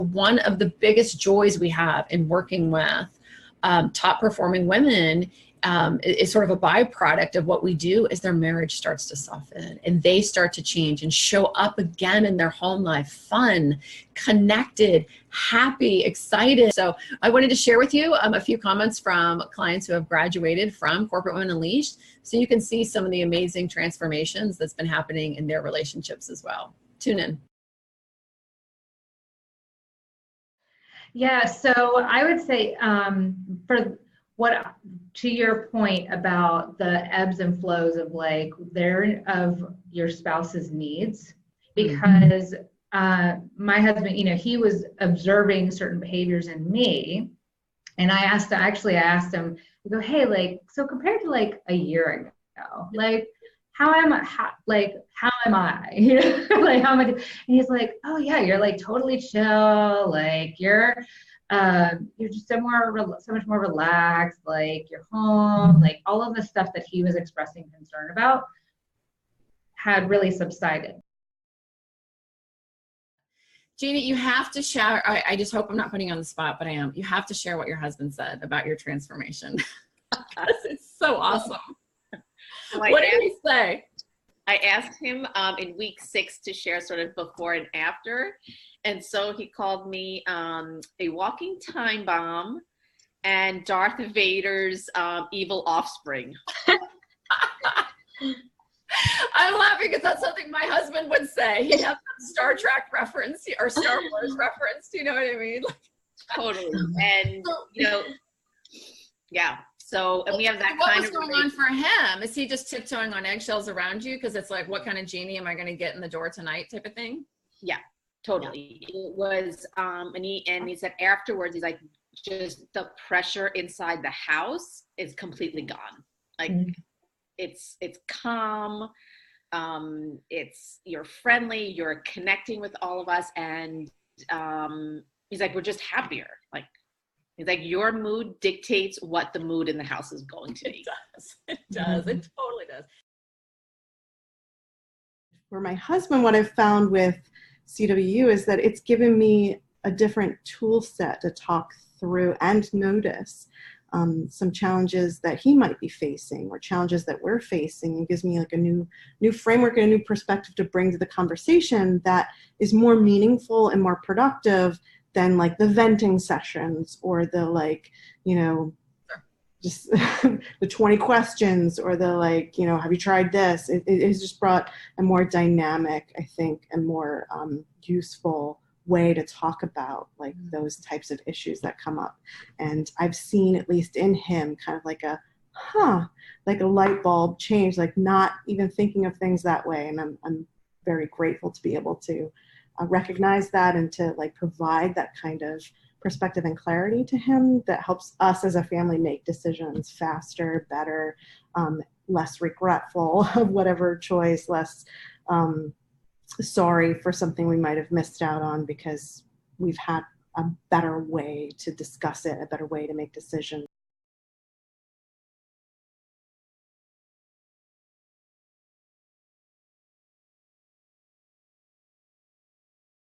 One of the biggest joys we have in working with top performing women is sort of a byproduct of what we do is their marriage starts to soften and they start to change and show up again in their home life, fun, connected, happy, excited. So I wanted to share with you a few comments from clients who have graduated from Corporate Women Unleashed, so you can see some of the amazing transformations that's been happening in their relationships as well. Tune in. Yeah, so I would say to your point about the ebbs and flows of of your spouse's needs, because my husband, he was observing certain behaviors in me, and I asked him, I go, hey, so compared to a year ago, how am I? How am I? How am I? And he's like, oh yeah, you're totally chill. You're just so much more relaxed. You're home. All of the stuff that he was expressing concern about had really subsided. Jeannie, you have to share. I just hope I'm not putting you on the spot, but I am. You have to share what your husband said about your transformation. It's so awesome. What did he say? I asked him in week 6 to share sort of before and after. And so he called me a walking time bomb and Darth Vader's evil offspring. I'm laughing because that's something my husband would say. He'd have a Star Trek reference or Star Wars reference. Do you know what I mean? Totally. And, yeah. So, and we have that what kind was of going on for him? Is he just tiptoeing on eggshells around you? Because it's what kind of genie am I going to get in the door tonight type of thing? Yeah, totally. Yeah. It was, and he said afterwards, he's like, just the pressure inside the house is completely gone. It's calm. You're friendly. You're connecting with all of us, and he's like, we're just happier. He's like, your mood dictates what the mood in the house is going to be. It does. It totally does. For my husband, what I've found with CWU is that it's given me a different tool set to talk through and notice some challenges that he might be facing or challenges that we're facing. It gives me a new framework and a new perspective to bring to the conversation that is more meaningful and more productive than the venting sessions or the just the 20 questions or the have you tried this? It has just brought a more dynamic, I think, and more useful way to talk about those types of issues that come up. And I've seen, at least in him, kind of a light bulb change, not even thinking of things that way. And I'm very grateful to be able to recognize that and to provide that kind of perspective and clarity to him that helps us as a family make decisions faster, better, less regretful of whatever choice, less sorry for something we might have missed out on because we've had a better way to discuss it, a better way to make decisions.